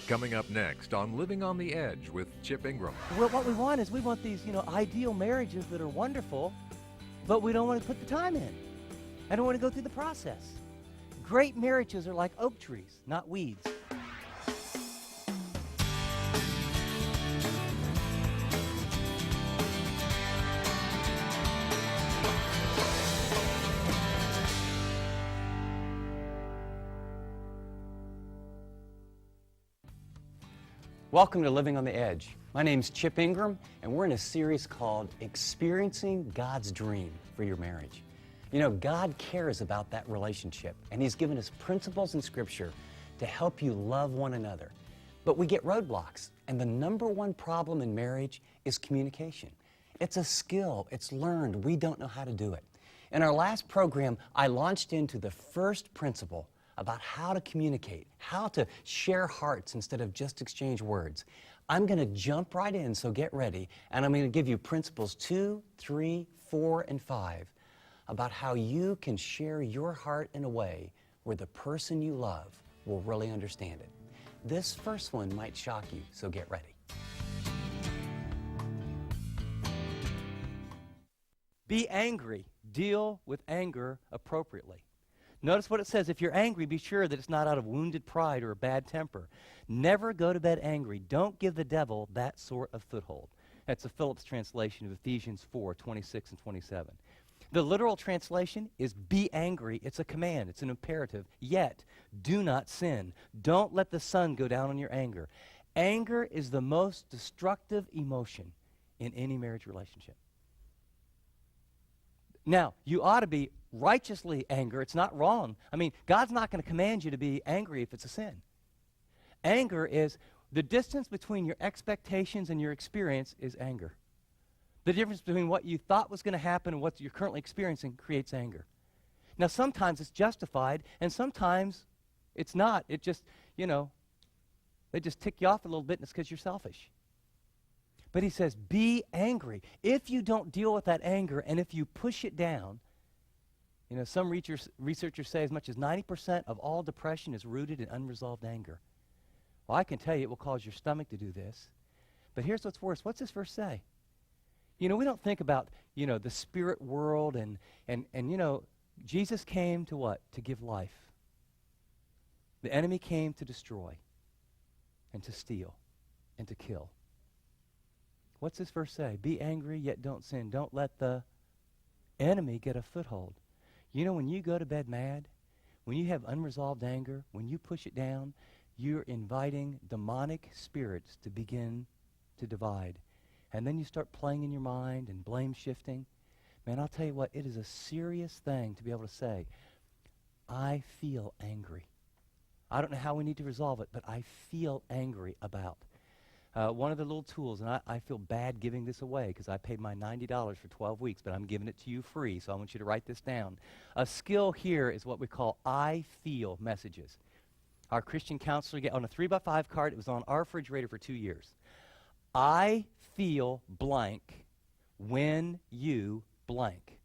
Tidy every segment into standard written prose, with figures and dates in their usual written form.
Coming up next on Living on the Edge with Chip Ingram. Well, what we want is we want these, ideal marriages that are wonderful, but we don't want to put the time in. I don't want to go through the process. Great marriages are like oak trees, not weeds. Welcome to Living on the Edge. My name's Chip Ingram, and we're in a series called Experiencing God's Dream for Your Marriage. You know, God cares about that relationship, and He's given us principles in Scripture to help you love one another. But we get roadblocks, and the number one problem in marriage is communication. It's a skill. It's learned. We don't know how to do it. In our last program, I launched into the first principle about how to communicate, how to share hearts instead of just exchange words. I'm going to jump right in, so get ready, and I'm going to give you principles 2, 3, 4, and 5 about how you can share your heart in a way where the person you love will really understand it. This first one might shock you, so get ready. Be angry. Deal with anger appropriately. Notice what it says. If you're angry, be sure that it's not out of wounded pride or a bad temper. Never go to bed angry. Don't give the devil that sort of foothold. That's a Phillips translation of Ephesians 4, 26 and 27. The literal translation is be angry. It's a command. It's an imperative. Yet, do not sin. Don't let the sun go down on your anger. Anger is the most destructive emotion in any marriage relationship. Now, you ought to be righteously angry. It's not wrong. I mean, God's not going to command you to be angry if it's a sin. Anger is the distance between your expectations and your experience is anger. The difference between what you thought was going to happen and what you're currently experiencing creates anger. Now, sometimes it's justified, and sometimes it's not. It just, they just tick you off a little bit, and it's because you're selfish. But he says, be angry. If you don't deal with that anger, and if you push it down, some researchers say as much as 90% of all depression is rooted in unresolved anger. Well, I can tell you it will cause your stomach to do this. But here's what's worse. What's this verse say? We don't think about, the spirit world and Jesus came to what? To give life. The enemy came to destroy and to steal and to kill. What's this verse say? Be angry, yet don't sin. Don't let the enemy get a foothold. When you go to bed mad, when you have unresolved anger, when you push it down, you're inviting demonic spirits to begin to divide. And then you start playing in your mind and blame shifting. Man, I'll tell you what, it is a serious thing to be able to say, I feel angry. I don't know how we need to resolve it, but I feel angry about. One of the little tools, and I feel bad giving this away because I paid my $90 for 12 weeks, but I'm giving it to you free, so I want you to write this down. A skill here is what we call I feel messages. Our Christian counselor, on a 3x5 card, it was on our refrigerator for 2 years. I feel blank when you blank.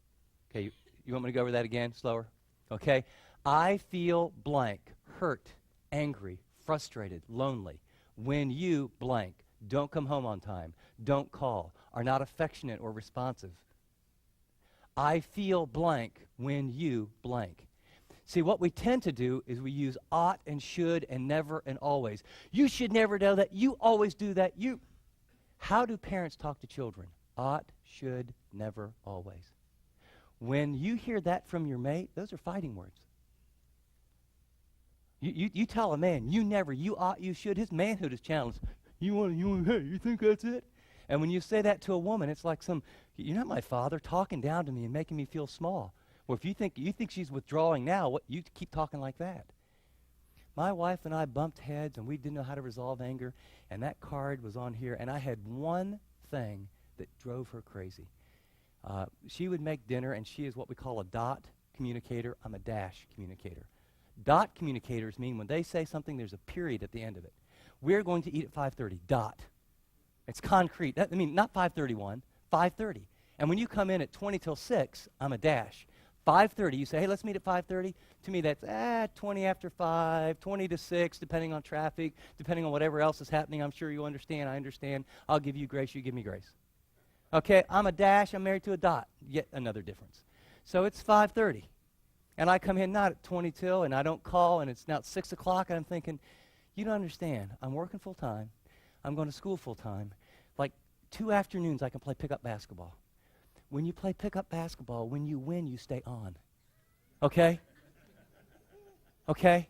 Okay, you want me to go over that again, slower? Okay. I feel blank, hurt, angry, frustrated, lonely. When you blank, don't come home on time, don't call, are not affectionate or responsive. I feel blank when you blank. See, what we tend to do is we use ought and should and never and always. You should never do that. You always do that. How do parents talk to children? Ought, should, never, always. When you hear that from your mate, those are fighting words. You tell a man, you never, you ought, you should. His manhood is challenged. Hey, you think that's it? And when you say that to a woman, it's like you're not my father talking down to me and making me feel small. Well, if you think she's withdrawing now, you keep talking like that. My wife and I bumped heads, and we didn't know how to resolve anger, and that card was on here, and I had one thing that drove her crazy. She would make dinner, and she is what we call a dot communicator. I'm a dash communicator. Dot communicators mean when they say something, there's a period at the end of it. We're going to eat at 5:30. Dot. It's concrete. Not 5:31, 5:30. And when you come in at 20 till 6, I'm a dash. 5:30. You say, hey, let's meet at 5:30. To me, that's 20 after 5, 20 to 6, depending on traffic, depending on whatever else is happening. I'm sure you understand. I understand. I'll give you grace. You give me grace. Okay, I'm a dash. I'm married to a dot. Yet another difference. So it's 5:30. And I come in not at 20 till, and I don't call, and it's now 6 o'clock, and I'm thinking, you don't understand. I'm working full time. I'm going to school full time. Like 2 afternoons, I can play pickup basketball. When you play pickup basketball, when you win, you stay on. Okay? Okay?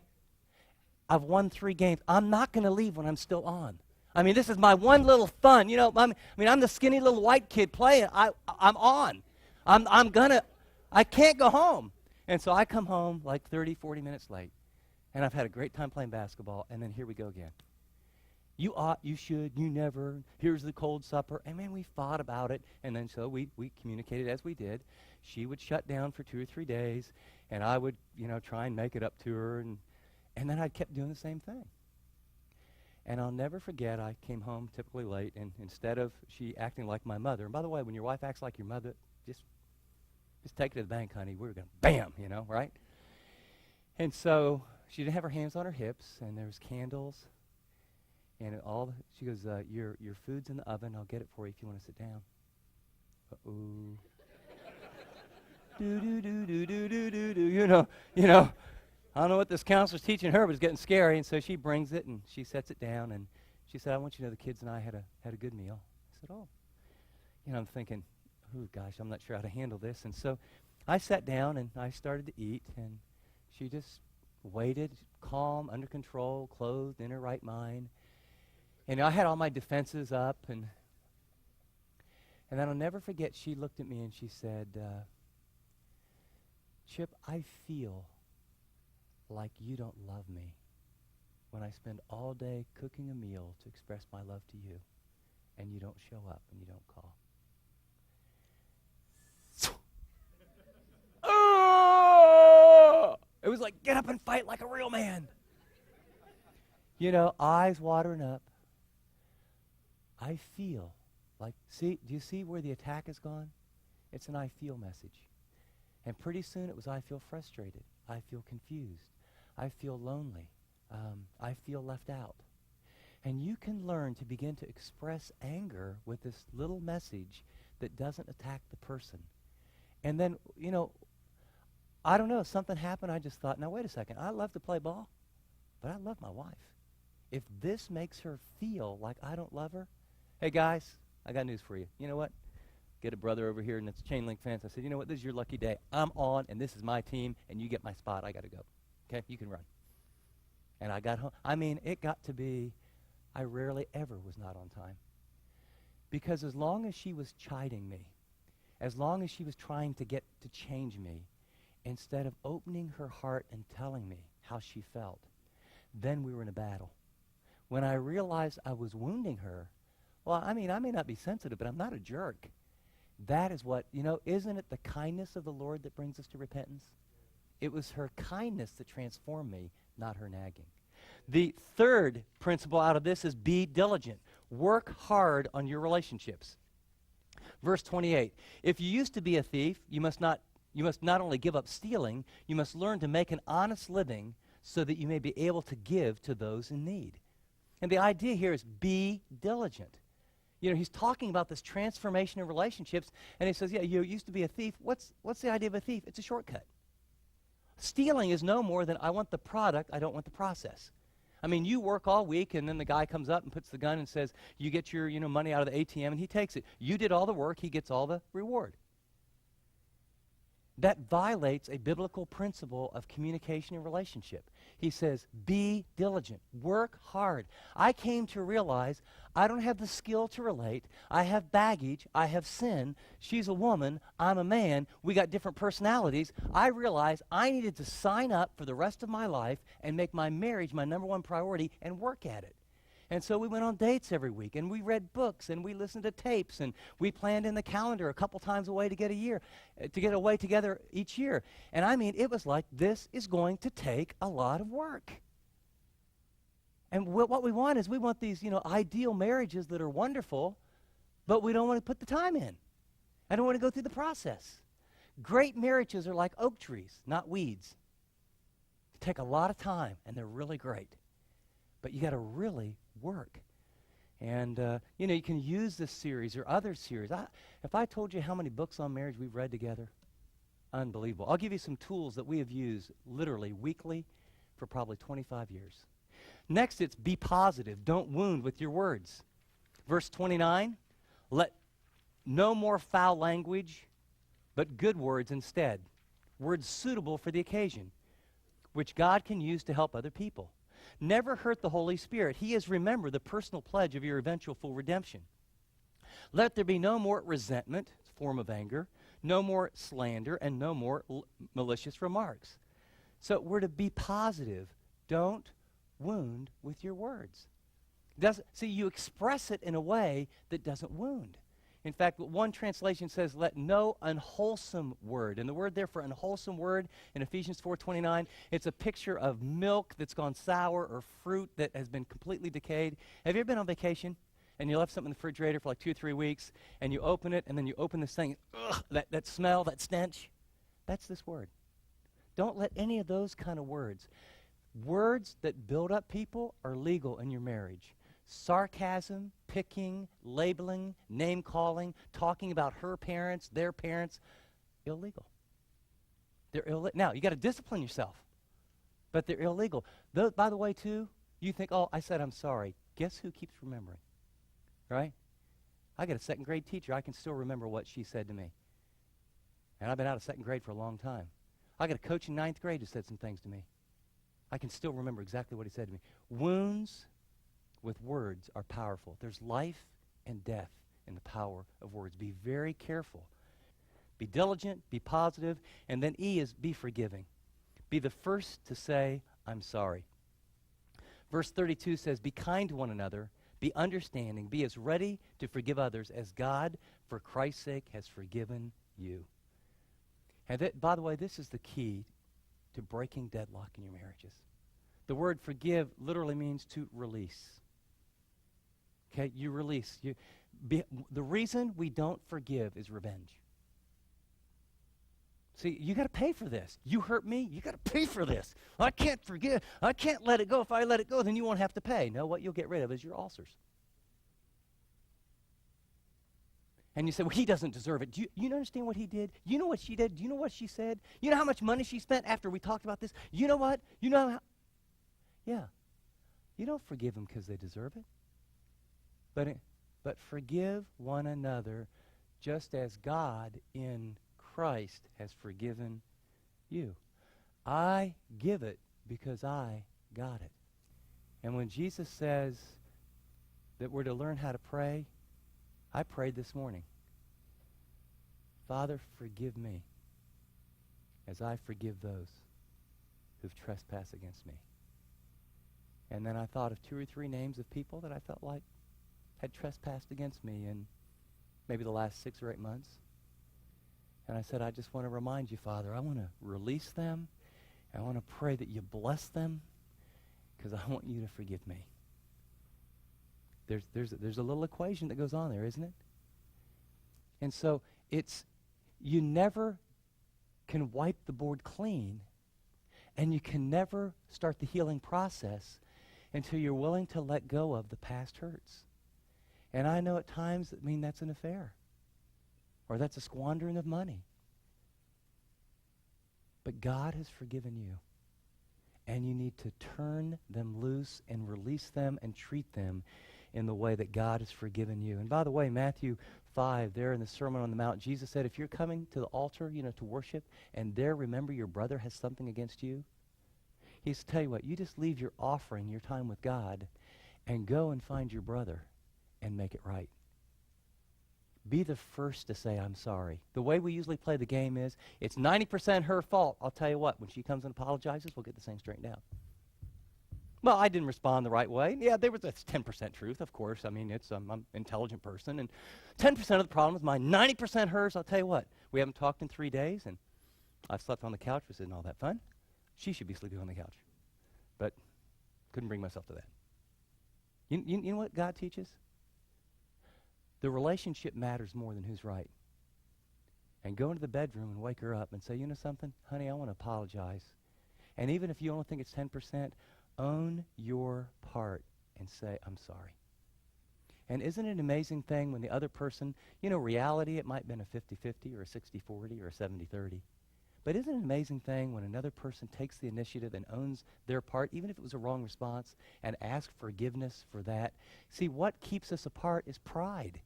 I've won 3 games. I'm not going to leave when I'm still on. I mean, this is my one little fun. You know, I'm the skinny little white kid playing. I'm on. I can't go home. And so I come home like 30, 40 minutes late. And I've had a great time playing basketball. And then here we go again. You ought, you should, you never, here's the cold supper. And man, we fought about it. And then so we communicated as we did. She would shut down for 2 or 3 days. And I would, try and make it up to her. And then I kept doing the same thing. And I'll never forget, I came home typically late, and instead of she acting like my mother, and by the way, when your wife acts like your mother, just take it to the bank, honey. We're going to bam, right? And so she didn't have her hands on her hips, and there was candles, and she goes, your food's in the oven. I'll get it for you if you want to sit down. Uh-oh. Do-do-do-do-do-do-do, I don't know what this counselor's teaching her, but it's getting scary. And so she brings it, and she sets it down, and she said, I want you to know the kids and I had a good meal. I said, oh. I'm thinking, oh, gosh, I'm not sure how to handle this. And so I sat down, and I started to eat, and she just waited, calm, under control, clothed, in her right mind. And I had all my defenses up, and then I'll never forget, she looked at me, and she said, Chip, I feel like you don't love me when I spend all day cooking a meal to express my love to you, and you don't show up and you don't call. Oh! It was like, get up and fight like a real man. Eyes watering up. I feel like, do you see where the attack has gone? It's an I feel message. And pretty soon it was I feel frustrated. I feel confused. I feel lonely. I feel left out. And you can learn to begin to express anger with this little message that doesn't attack the person. And then, I don't know, something happened. I just thought, now wait a second. I love to play ball, but I love my wife. If this makes her feel like I don't love her, hey guys, I got news for you. You know what? Get a brother over here, and it's chain link fence. I said, you know what? This is your lucky day. I'm on, and this is my team, and you get my spot. I got to go. Okay? You can run. And I got home. I mean, it got to be, I rarely ever was not on time. Because as long as she was chiding me, as long as she was trying to get to change me, instead of opening her heart and telling me how she felt, then we were in a battle. When I realized I was wounding her, well, I mean, I may not be sensitive, but I'm not a jerk. That is what, isn't it the kindness of the Lord that brings us to repentance? It was her kindness that transformed me, not her nagging. The third principle out of this is be diligent. Work hard on your relationships. Verse 28, if you used to be a thief, you must not only give up stealing, you must learn to make an honest living so that you may be able to give to those in need. And the idea here is be diligent. He's talking about this transformation in relationships, and he says, yeah, you used to be a thief. What's the idea of a thief? It's a shortcut. Stealing is no more than I want the product, I don't want the process. I mean, you work all week, and then the guy comes up and puts the gun and says, you get your money out of the ATM, and he takes it. You did all the work, he gets all the reward. That violates a biblical principle of communication and relationship. He says, be diligent, work hard. I came to realize I don't have the skill to relate. I have baggage. I have sin. She's a woman. I'm a man. We got different personalities. I realized I needed to sign up for the rest of my life and make my marriage my number one priority and work at it. And so we went on dates every week, and we read books, and we listened to tapes, and we planned in the calendar a couple times away to get away together each year. And I mean, it was like, this is going to take a lot of work. And what we want is we want these, ideal marriages that are wonderful, but we don't want to put the time in. I don't want to go through the process. Great marriages are like oak trees, not weeds. They take a lot of time, and they're really great. But you got to really work. And, you can use this series or other series. If I told you how many books on marriage we've read together, unbelievable. I'll give you some tools that we have used literally weekly for probably 25 years. Next, it's be positive. Don't wound with your words. Verse 29, let no more foul language, but good words instead. Words suitable for the occasion, which God can use to help other people. Never hurt the Holy Spirit. He is, remember, the personal pledge of your eventual full redemption. Let there be no more resentment, form of anger, no more slander, and no more malicious remarks. So we're to be positive. Don't wound with your words. See, you express it in a way that doesn't wound. In fact, one translation says, let no unwholesome word. And the word there for unwholesome word in Ephesians 4:29, it's a picture of milk that's gone sour or fruit that has been completely decayed. Have you ever been on vacation and you left something in the refrigerator for like 2 or 3 weeks and you open it and then you open this thing, ugh, that smell, that stench? That's this word. Don't let any of those kind of words. Words that build up people are legal in your marriage. Sarcasm, picking, labeling, name-calling, talking about her parents, their parents, illegal. They're illegal. Now, you got to discipline yourself, but they're illegal. By the way, too, you think, oh, I said I'm sorry. Guess who keeps remembering, right? I got a second grade teacher. I can still remember what she said to me. And I've been out of second grade for a long time. I got a coach in ninth grade who said some things to me. I can still remember exactly what he said to me. Wounds with words are powerful. There's life and death in the power of words. Be very careful. Be diligent, be positive, and then E is be forgiving. Be the first to say, I'm sorry. Verse 32 says, be kind to one another, be understanding, be as ready to forgive others as God, for Christ's sake, has forgiven you. And by the way, this is the key to breaking deadlock in your marriages. The word forgive literally means to release. Okay, you release. The reason we don't forgive is revenge. See, you got to pay for this. You hurt me, you got to pay for this. I can't forgive. I can't let it go. If I let it go, then you won't have to pay. No, what you'll get rid of is your ulcers. And you say, well, he doesn't deserve it. Do you understand what he did? You know what she did? Do you know what she said? You know how much money she spent after we talked about this? You know what? You know how? Yeah. You don't forgive them because they deserve it. But forgive one another just as God in Christ has forgiven you. I give it because I got it. And when Jesus says that we're to learn how to pray, I prayed this morning. Father, forgive me as I forgive those who've trespassed against me. And then I thought of 2 or 3 names of people that I felt like had trespassed against me in maybe the last 6 or 8 months. And I said, I just want to remind you, Father, I want to release them. I want to pray that you bless them because I want you to forgive me. There's a little equation that goes on there, isn't it? And so you never can wipe the board clean, and you can never start the healing process until you're willing to let go of the past hurts. And I know at times that mean that's an affair, or that's a squandering of money. But God has forgiven you, and you need to turn them loose and release them and treat them in the way that God has forgiven you. And by the way, Matthew 5, there in the Sermon on the Mount, Jesus said, if you're coming to the altar, to worship, and there remember your brother has something against you, he says, tell you what, you just leave your offering, your time with God, and go and find your brother and make it right. Be the first to say, I'm sorry. The way we usually play the game is, it's 90% her fault. I'll tell you what, when she comes and apologizes, we'll get this thing straightened out. Well, I didn't respond the right way. Yeah, that's 10% truth, of course. I mean, I'm an intelligent person, and 10% of the problem is mine, 90% hers. I'll tell you what, we haven't talked in 3 days, and I've slept on the couch, which isn't all that fun. She should be sleeping on the couch, but couldn't bring myself to that. You know what God teaches? The relationship matters more than who's right. and go into the bedroom and wake her up and say, you know something, honey, I want to apologize. And even if you only think it's 10%, own your part and say, I'm sorry. And isn't it an amazing thing when the other person, reality, it might have been a 50-50 or a 60-40 or a 70-30. But isn't it an amazing thing when another person takes the initiative and owns their part, even if it was a wrong response, and asks forgiveness for that? See, what keeps us apart is pride.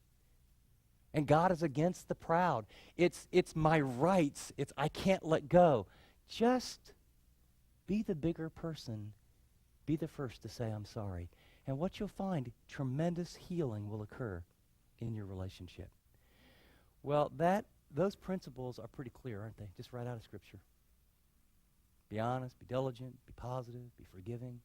And God is against the proud. It's my rights. It's I can't let go. Just be the bigger person. Be the first to say, I'm sorry. And what you'll find, tremendous healing will occur in your relationship. Well, those principles are pretty clear, aren't they? Just right out of Scripture. Be honest, be diligent, be positive, be forgiving.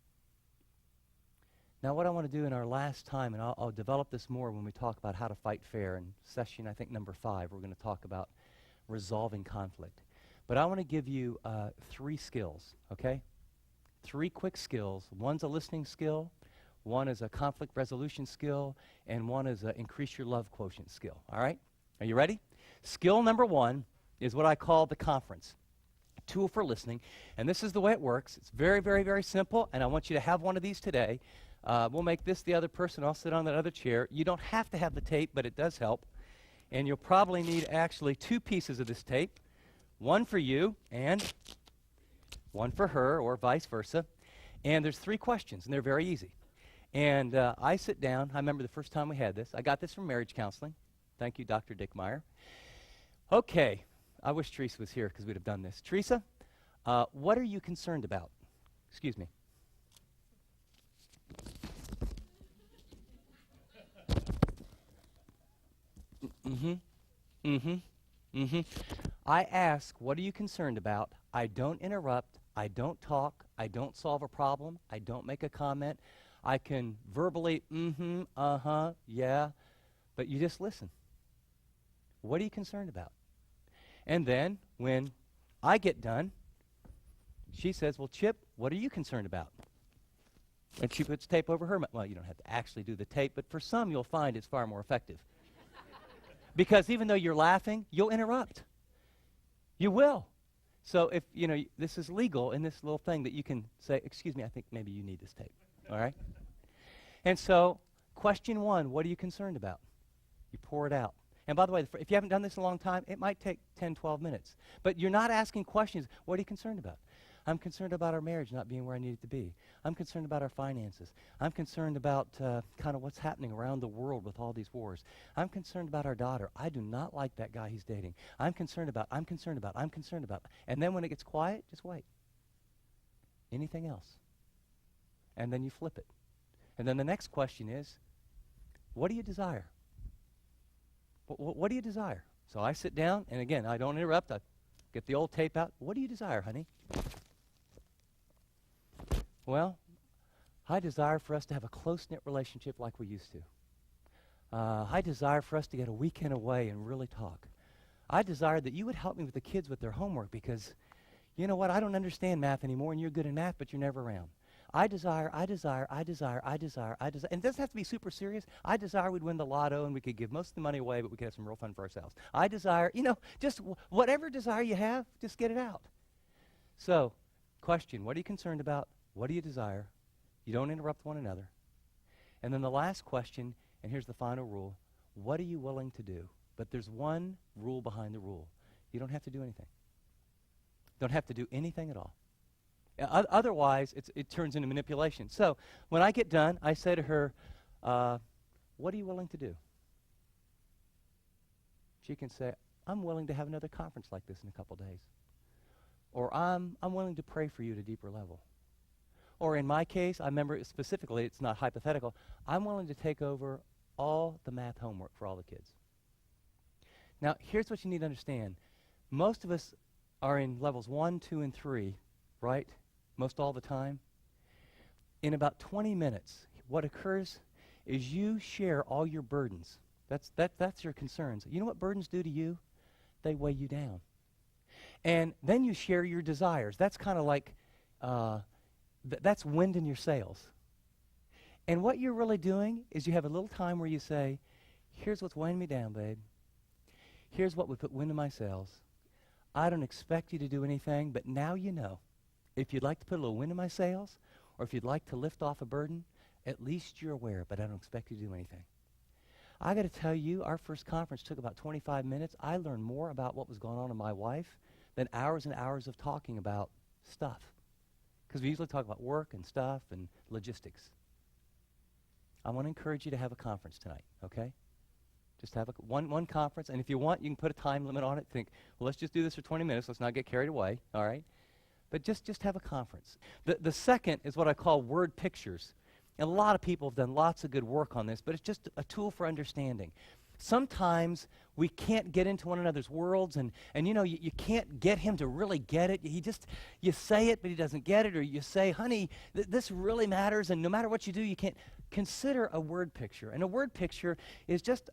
Now, what I want to do in our last time, and I'll develop this more when we talk about how to fight fair. In session, I think, number 5, we're going to talk about resolving conflict. But I want to give you 3 skills, okay? 3 quick skills. One's a listening skill, one is a conflict resolution skill, and one is an increase your love quotient skill, all right? Are you ready? Skill number 1 is what I call the conference, tool for listening. And this is the way it works. It's very, very, very simple, and I want you to have one of these today. We'll make this the other person. I'll sit on that other chair. You don't have to have the tape, but it does help. And you'll probably need actually 2 pieces of this tape, one for you and one for her, or vice versa. And there's 3 questions, and they're very easy. And I sit down. I remember the first time we had this. I got this from marriage counseling. Thank you, Dr. Dick Meyer. Okay. I wish Teresa was here because we'd have done this. Teresa, what are you concerned about? Excuse me. I ask, what are you concerned about? I don't interrupt. I don't talk. I don't solve a problem. I don't make a comment. I can verbally, yeah, but you just listen. What are you concerned about? And then, when I get done, she says, well, Chip, what are you concerned about? And she puts tape over her mouth. Well, you don't have to actually do the tape, but for some, you'll find it's far more effective. Because even though you're laughing, you'll interrupt. You will. So if, this is legal in this little thing that you can say, excuse me, I think maybe you need this tape. All right? And so, question 1, what are you concerned about? You pour it out. And by the way, if you haven't done this in a long time, it might take 10, 12 minutes. But you're not asking questions. What are you concerned about? I'm concerned about our marriage not being where I need it to be. I'm concerned about our finances. I'm concerned about kind of what's happening around the world with all these wars. I'm concerned about our daughter. I do not like that guy he's dating. I'm concerned about. And then when it gets quiet, just wait. Anything else? And then you flip it. And then the next question is, what do you desire? What do you desire? So I sit down, and again, I don't interrupt. I get the old tape out. What do you desire, honey? Well, I desire for us to have a close-knit relationship like we used to. I desire for us to get a weekend away and really talk. I desire that you would help me with the kids with their homework because, you know what, I don't understand math anymore, and you're good in math, but you're never around. I desire, and it doesn't have to be super serious. I desire we'd win the lotto and we could give most of the money away, but we could have some real fun for ourselves. I desire, just whatever desire you have, just get it out. So, question, what are you concerned about? What do you desire? You don't interrupt one another. And then the last question, and here's the final rule, what are you willing to do? But there's one rule behind the rule. You don't have to do anything. Don't have to do anything at all. Otherwise, it turns into manipulation. So when I get done, I say to her, what are you willing to do? She can say, I'm willing to have another conference like this in a couple days. Or I'm willing to pray for you at a deeper level. Or in my case, I remember specifically, it's not hypothetical, I'm willing to take over all the math homework for all the kids. Now, here's what you need to understand. Most of us are in levels 1, 2, and 3, right? Most all the time. In about 20 minutes, what occurs is you share all your burdens. That's your concerns. You know what burdens do to you? They weigh you down. And then you share your desires. That's kind of like, that's wind in your sails. And what you're really doing is you have a little time where you say, here's what's weighing me down, babe. here's what would put wind in my sails. I don't expect you to do anything, but now you know. If you'd like to put a little wind in my sails, or if you'd like to lift off a burden, at least you're aware, but I don't expect you to do anything. I got to tell you, our first conference took about 25 minutes. I learned more about what was going on in my wife than hours and hours of talking about stuff. Because we usually talk about work and stuff and logistics. I want to encourage you to have a conference tonight, okay? Just have one conference, and if you want, you can put a time limit on it. Think, well, let's just do this for 20 minutes. Let's not get carried away, all right? But just have a conference. The second is what I call word pictures. And a lot of people have done lots of good work on this, but it's just a tool for understanding. Sometimes we can't get into one another's worlds, and you know, you can't get him to really get it. You say it, but he doesn't get it, or you say, honey, this really matters, and no matter what you do, you can't. Consider a word picture. And a word picture is just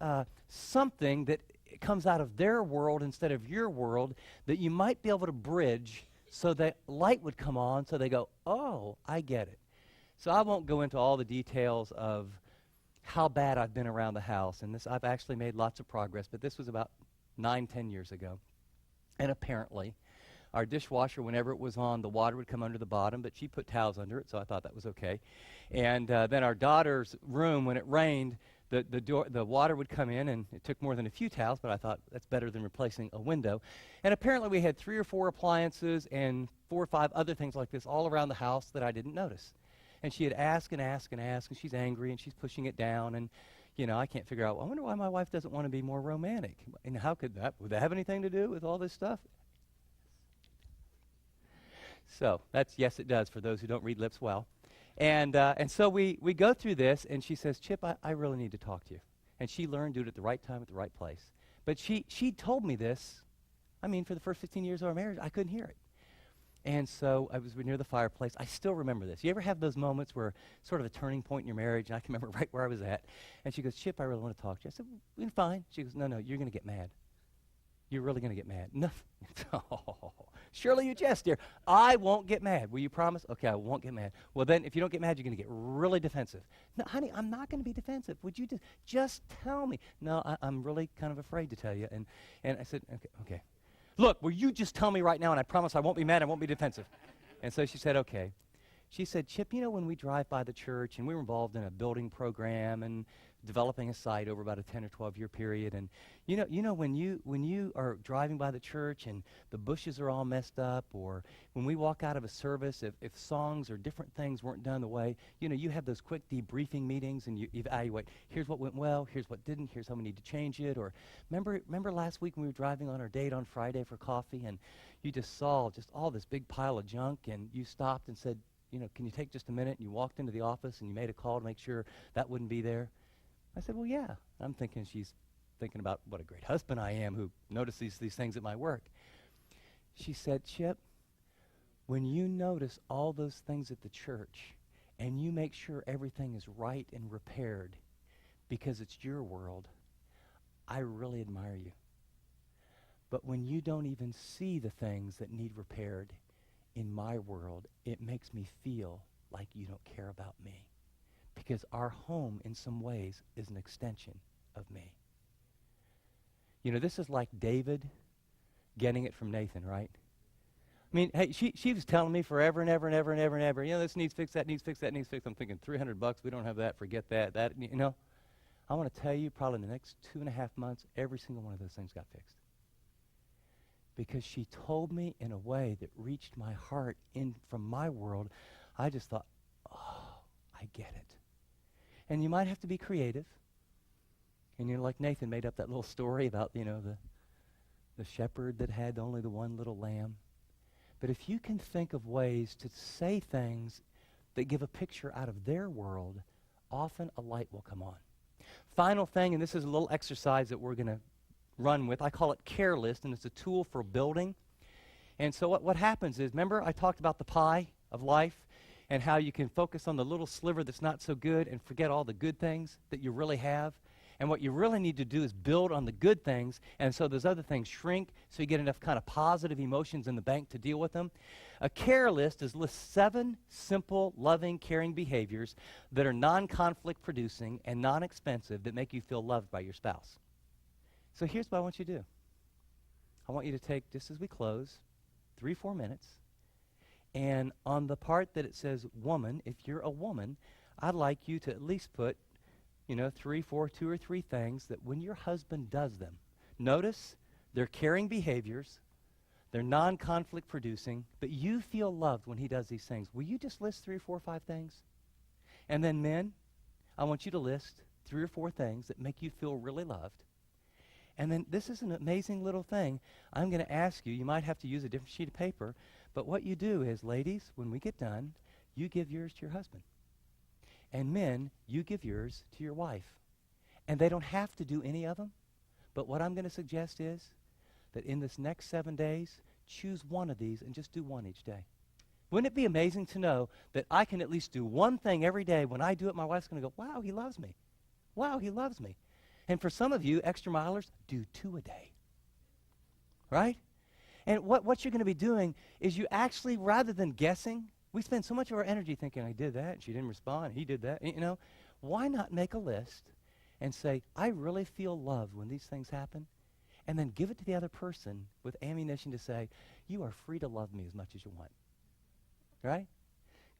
something that comes out of their world instead of your world that you might be able to bridge so that light would come on, so they go, oh, I get it. So I won't go into all the details of how bad I've been around the house, and this I've actually made lots of progress, but this was about 9-10 years ago. And apparently, our dishwasher, whenever it was on, the water would come under the bottom, but she put towels under it, so I thought that was okay. And then our daughter's room, when it rained, the water would come in, and it took more than a few towels, but I thought that's better than replacing a window. And apparently we had 3 or 4 appliances and 4 or 5 other things like this all around the house that I didn't notice. And she had asked and asked and asked, and she's angry, and she's pushing it down, and you know, I can't figure out, I wonder why my wife doesn't want to be more romantic. And how could that, would that have anything to do with all this stuff? So that's, yes, it does, for those who don't read lips well. And so we go through this, and she says, Chip, I really need to talk to you. And she learned to do it at the right time, at the right place. But she told me this, I mean, for the first 15 years of our marriage, I couldn't hear it. And so I was near the fireplace. I still remember this. You ever have those moments where sort of a turning point in your marriage, and I can remember right where I was at. And she goes, Chip, I really want to talk to you. I said, well, fine. She goes, no, you're going to get mad. You're really going to get mad. No. Oh, surely you jest, dear. I won't get mad. Will you promise? Okay, I won't get mad. Well, then, if you don't get mad, you're going to get really defensive. No, honey, I'm not going to be defensive. Would you just tell me? No, I'm really kind of afraid to tell you. And I said, okay. Look, will you just tell me right now, and I promise I won't be mad, I won't be defensive. And so she said, okay. She said, Chip, you know, when we drive by the church, and we were involved in a building program and developing a site over about a 10 or 12-year period, and you know when you are driving by the church and the bushes are all messed up, or when we walk out of a service, if songs or different things weren't done the way, you know, you have those quick debriefing meetings and you evaluate, here's what went well, here's what didn't, here's how we need to change it. Or remember last week when we were driving on our date on Friday for coffee, and you just saw just all this big pile of junk, and you stopped and said, you know, can you take just a minute? And you walked into the office and you made a call to make sure that wouldn't be there. I said, well, yeah. I'm thinking she's thinking about what a great husband I am who noticed these things at my work. She said, Chip, when you notice all those things at the church and you make sure everything is right and repaired because it's your world, I really admire you. But when you don't even see the things that need repaired in my world, it makes me feel like you don't care about me. Because our home, in some ways, is an extension of me. You know, this is like David getting it from Nathan, right? I mean, hey, she was telling me forever and ever and ever and ever and ever, you know, this needs fixed, that needs fixed, that needs fixed. I'm thinking $300, we don't have that, forget that, you know. I want to tell you, probably in the next 2.5 months, every single one of those things got fixed. Because she told me in a way that reached my heart in from my world. I just thought, oh, I get it. And you might have to be creative. And you know, like Nathan made up that little story about, you know, the shepherd that had only the one little lamb. But if you can think of ways to say things that give a picture out of their world, often a light will come on. Final thing, and this is a little exercise that we're going to run with. I call it Care List, and it's a tool for building. And so what happens is, remember I talked about the pie of life and how you can focus on the little sliver that's not so good and forget all the good things that you really have. And what you really need to do is build on the good things, and so those other things shrink so you get enough kind of positive emotions in the bank to deal with them. A care list lists 7 simple, loving, caring behaviors that are non-conflict producing and non-expensive that make you feel loved by your spouse. So here's what I want you to do. I want you to take, just as we close, 3-4 minutes, and on the part that it says woman, if you're a woman, I'd like you to at least put, 3, 4, 2 or 3 things that when your husband does them, notice they're caring behaviors, they're non-conflict producing, but you feel loved when he does these things. Will you just list 3 or 4 or 5 things? And then men, I want you to list 3 or 4 things that make you feel really loved. And then this is an amazing little thing. I'm going to ask you, you might have to use a different sheet of paper, but what you do is, ladies, when we get done, you give yours to your husband. And men, you give yours to your wife. And they don't have to do any of them, but what I'm going to suggest is that in this next 7 days, choose one of these and just do one each day. Wouldn't it be amazing to know that I can at least do one thing every day? When I do it, my wife's going to go, wow, he loves me. Wow, he loves me. And for some of you, extra milers, do 2 a day. Right? And what you're going to be doing is you actually, rather than guessing, we spend so much of our energy thinking, I did that, and she didn't respond, he did that. Why not make a list and say, I really feel loved when these things happen? And then give it to the other person with ammunition to say, you are free to love me as much as you want. Right?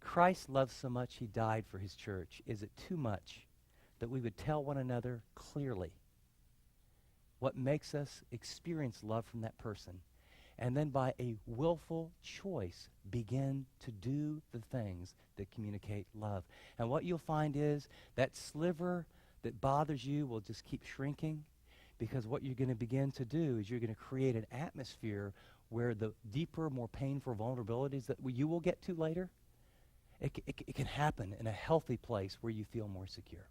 Christ loves so much he died for his church. Is it too much that we would tell one another clearly what makes us experience love from that person, and then by a willful choice begin to do the things that communicate love? And what you'll find is that sliver that bothers you will just keep shrinking, because what you're going to begin to do is you're going to create an atmosphere where the deeper, more painful vulnerabilities that you will get to later, it can happen in a healthy place where you feel more secure.